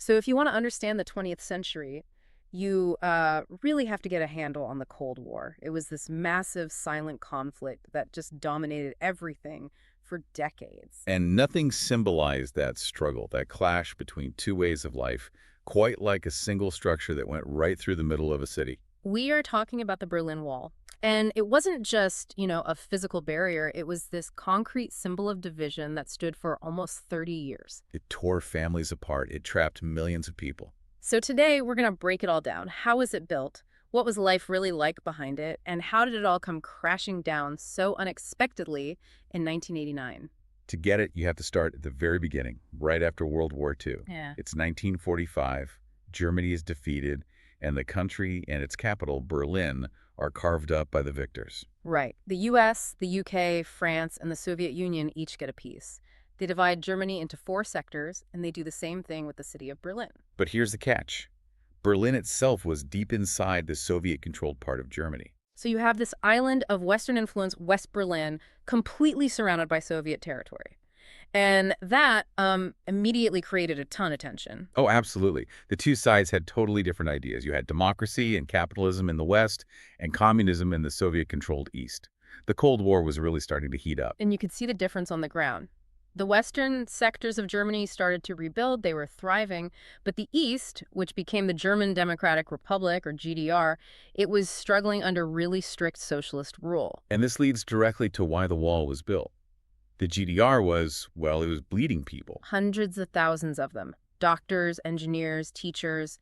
So if you want to understand the 20th century, you really have to get a handle on the Cold War. It was this massive silent conflict that just dominated everything for decades. And nothing symbolized that struggle, that clash between two ways of life, quite like a single structure that went right through the middle of a city. We are talking about the Berlin Wall. And it wasn't just, a physical barrier. It was this concrete symbol of division that stood for almost 30 years. It tore families apart. It trapped millions of people. So today, we're going to break it all down. How was it built? What was life really like behind it? And how did it all come crashing down so unexpectedly in 1989? To get it, you have to start at the very beginning, right after World War II. Yeah. It's 1945. Germany is defeated, and the country and its capital, Berlin, are carved up by the victors. Right. The US, the UK, France, and the Soviet Union each get a piece. They divide Germany into 4 sectors, and they do the same thing with the city of Berlin. But here's the catch. Berlin itself was deep inside the Soviet-controlled part of Germany. So you have this island of Western influence, West Berlin, completely surrounded by Soviet territory. And that immediately created a ton of tension. Oh, absolutely. The two sides had totally different ideas. You had democracy and capitalism in the West and communism in the Soviet-controlled East. The Cold War was really starting to heat up. And you could see the difference on the ground. The western sectors of Germany started to rebuild. They were thriving. But the East, which became the German Democratic Republic, or GDR, it was struggling under really strict socialist rule. And this leads directly to why the wall was built. The GDR was, well, it was bleeding people. Hundreds of thousands of them. Doctors, engineers, teachers.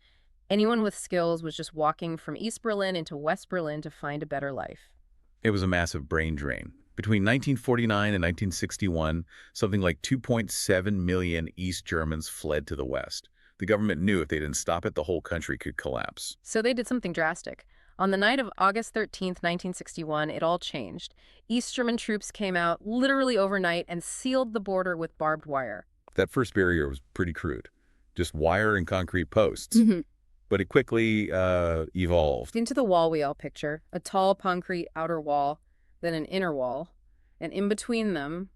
Anyone with skills was just walking from East Berlin into West Berlin to find a better life. It was a massive brain drain. Between 1949 and 1961, something like 2.7 million East Germans fled to the West. The government knew if they didn't stop it, the whole country could collapse. So they did something drastic. On the night of August 13th, 1961, it all changed. East German troops came out literally overnight and sealed the border with barbed wire. That first barrier was pretty crude, just wire and concrete posts. But it quickly evolved. Into the wall we all picture, a tall concrete outer wall, then an inner wall, and in between them,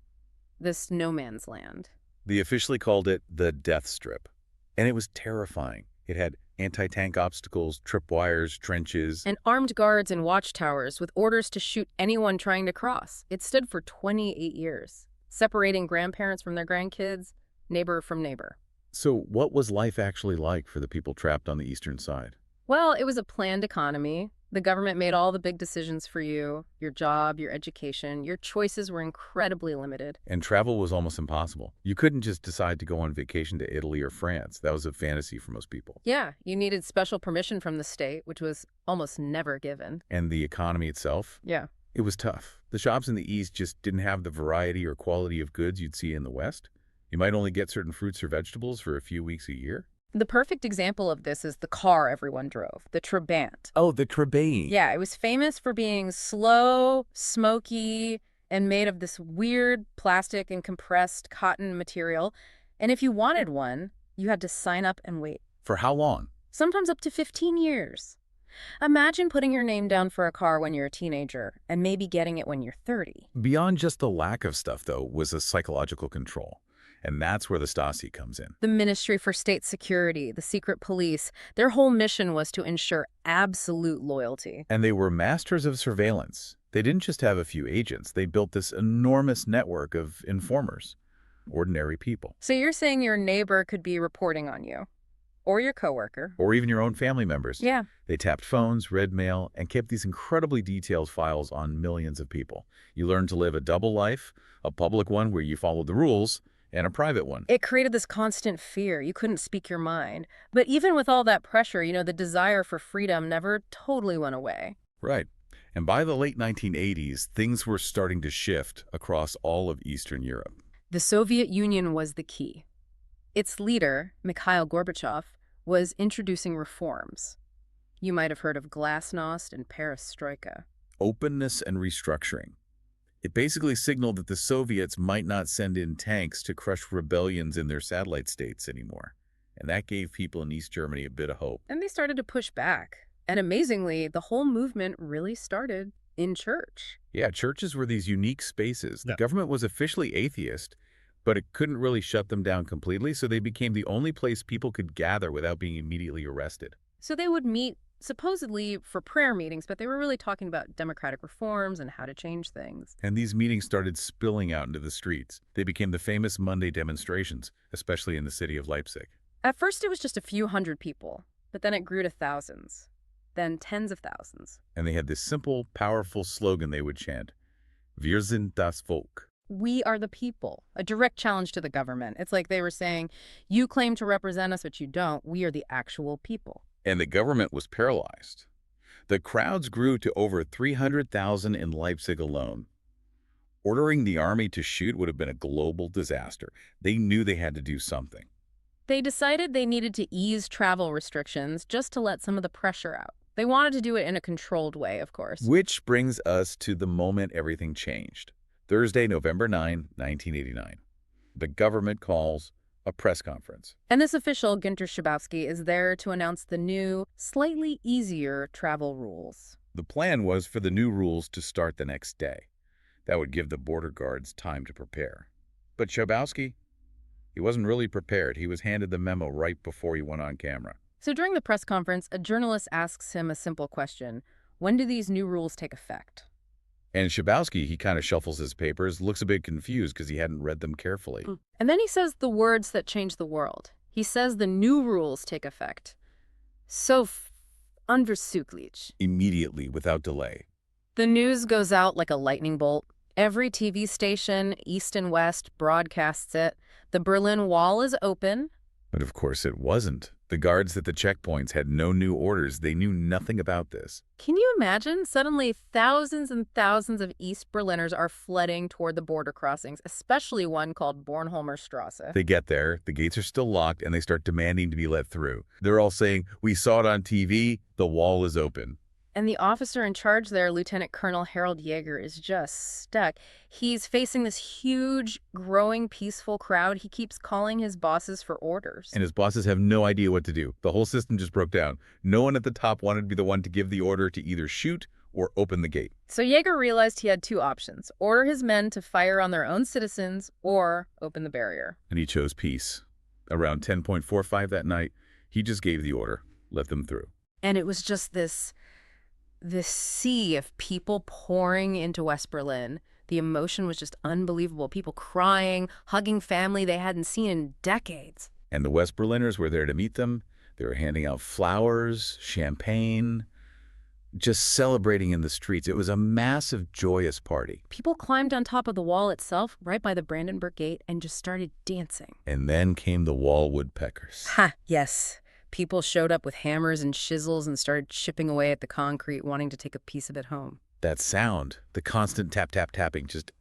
this no man's land. They officially called it the Death Strip. And it was terrifying. It had anti-tank obstacles, tripwires, trenches. And armed guards and watchtowers with orders to shoot anyone trying to cross. It stood for 28 years, separating grandparents from their grandkids, neighbor from neighbor. So what was life actually like for the people trapped on the eastern side? Well, it was a planned economy. The government made all the big decisions for you, your job, your education. Your choices were incredibly limited. And travel was almost impossible. You couldn't just decide to go on vacation to Italy or France. That was a fantasy for most people. Yeah, you needed special permission from the state, which was almost never given. And the economy itself? Yeah. It was tough. The shops in the East just didn't have the variety or quality of goods you'd see in the West. You might only get certain fruits or vegetables for a few weeks a year. The perfect example of this is the car everyone drove, the Trabant. Oh, the Trabant. Yeah, it was famous for being slow, smoky, and made of this weird plastic and compressed cotton material. And if you wanted one, you had to sign up and wait. For how long? Sometimes up to 15 years. Imagine putting your name down for a car when you're a teenager and maybe getting it when you're 30. Beyond just the lack of stuff, though, was a psychological control. And that's where the Stasi comes in. The Ministry for State Security, the secret police, their whole mission was to ensure absolute loyalty. And they were masters of surveillance. They didn't just have a few agents. They built this enormous network of informers, ordinary people. So you're saying your neighbor could be reporting on you? Or your coworker? Or even your own family members. Yeah. They tapped phones, read mail, and kept these incredibly detailed files on millions of people. You learned to live a double life, a public one where you followed the rules, and a private one. It created this constant fear. You couldn't speak your mind. But even with all that pressure, the desire for freedom never totally went away. Right. And by the late 1980s, things were starting to shift across all of Eastern Europe. The Soviet Union was the key. Its leader, Mikhail Gorbachev, was introducing reforms. You might have heard of glasnost and perestroika. Openness and restructuring. It basically signaled that the Soviets might not send in tanks to crush rebellions in their satellite states anymore. And that gave people in East Germany a bit of hope. And they started to push back. And amazingly, the whole movement really started in church. Yeah, churches were these unique spaces. The government was officially atheist, but it couldn't really shut them down completely, so they became the only place people could gather without being immediately arrested. So they would meet supposedly for prayer meetings, but they were really talking about democratic reforms and how to change things. And these meetings started spilling out into the streets. They became the famous Monday demonstrations, especially in the city of Leipzig. At first, it was just a few hundred people, but then it grew to thousands, then tens of thousands. And they had this simple, powerful slogan they would chant, Wir sind das Volk. We are the people, a direct challenge to the government. It's like they were saying, you claim to represent us, but you don't. We are the actual people. And the government was paralyzed. The crowds grew to over 300,000 in Leipzig alone. Ordering the army to shoot would have been a global disaster. They knew they had to do something. They decided they needed to ease travel restrictions just to let some of the pressure out. They wanted to do it in a controlled way, of course. Which brings us to the moment everything changed. Thursday, November 9, 1989. The government calls a press conference. And this official, Günter Schabowski, is there to announce the new, slightly easier travel rules. The plan was for the new rules to start the next day. That would give the border guards time to prepare. But Schabowski, he wasn't really prepared. He was handed the memo right before he went on camera. So during the press conference, a journalist asks him a simple question. When do these new rules take effect? And Schabowski, he kind of shuffles his papers, looks a bit confused because he hadn't read them carefully. And then he says the words that change the world. He says the new rules take effect. Unverzüglich. Immediately, without delay. The news goes out like a lightning bolt. Every TV station, East and West, broadcasts it. The Berlin Wall is open. But of course it wasn't. The guards at the checkpoints had no new orders. They knew nothing about this. Can you imagine? Suddenly, thousands and thousands of East Berliners are flooding toward the border crossings, especially one called Bornholmer Strasse. They get there, the gates are still locked, and they start demanding to be let through. They're all saying, we saw it on TV, the wall is open. And the officer in charge there, Lieutenant Colonel Harold Jaeger, is just stuck. He's facing this huge, growing, peaceful crowd. He keeps calling his bosses for orders. And his bosses have no idea what to do. The whole system just broke down. No one at the top wanted to be the one to give the order to either shoot or open the gate. So Jaeger realized he had two options: order his men to fire on their own citizens or open the barrier. And he chose peace. Around 10:45 that night, he just gave the order, let them through. And it was just this sea of people pouring into West Berlin. The emotion was just unbelievable. People crying, hugging family they hadn't seen in decades. And the West Berliners were there to meet them. They were handing out flowers, champagne, just celebrating in the streets. It was a massive, joyous party. People climbed on top of the wall itself, right by the Brandenburg Gate, and just started dancing. And then came the wall woodpeckers. Ha, yes. People showed up with hammers and chisels and started chipping away at the concrete, wanting to take a piece of it home. That sound, the constant tap, tap, tapping, just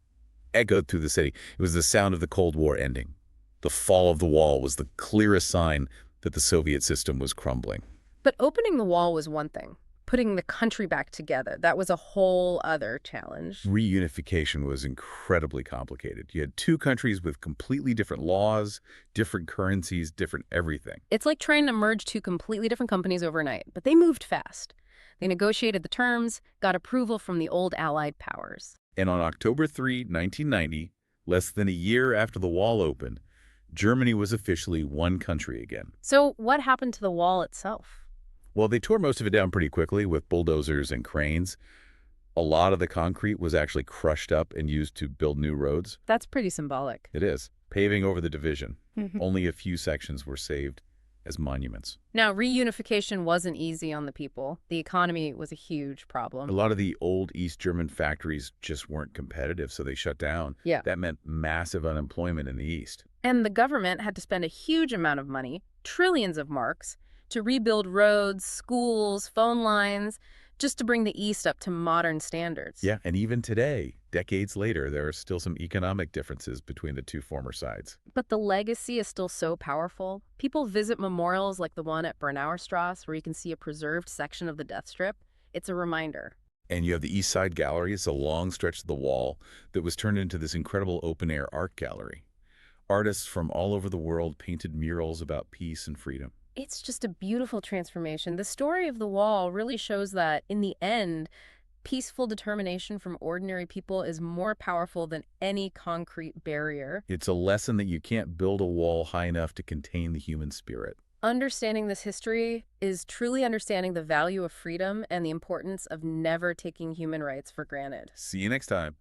echoed through the city. It was the sound of the Cold War ending. The fall of the wall was the clearest sign that the Soviet system was crumbling. But opening the wall was one thing. Putting the country back together, that was a whole other challenge. Reunification was incredibly complicated. You had two countries with completely different laws, different currencies, different everything. It's like trying to merge two completely different companies overnight, but they moved fast. They negotiated the terms, got approval from the old Allied powers. And on October 3, 1990, less than a year after the wall opened, Germany was officially one country again. So what happened to the wall itself? Well, they tore most of it down pretty quickly with bulldozers and cranes. A lot of the concrete was actually crushed up and used to build new roads. That's pretty symbolic. It is. Paving over the division. Only a few sections were saved as monuments. Now, reunification wasn't easy on the people. The economy was a huge problem. A lot of the old East German factories just weren't competitive, so they shut down. Yeah. That meant massive unemployment in the East. And the government had to spend a huge amount of money, trillions of marks, to rebuild roads, schools, phone lines, just to bring the East up to modern standards. Yeah, and even today, decades later, there are still some economic differences between the two former sides. But the legacy is still so powerful. People visit memorials like the one at Bernauer Strasse, where you can see a preserved section of the death strip. It's a reminder. And you have the East Side Gallery. It's a long stretch of the wall that was turned into this incredible open-air art gallery. Artists from all over the world painted murals about peace and freedom. It's just a beautiful transformation. The story of the wall really shows that, in the end, Peaceful determination from ordinary people is more powerful than any concrete barrier. It's a lesson that you can't build a wall high enough to contain the human spirit. Understanding this history is truly understanding the value of freedom and the importance of never taking human rights for granted. See you next time.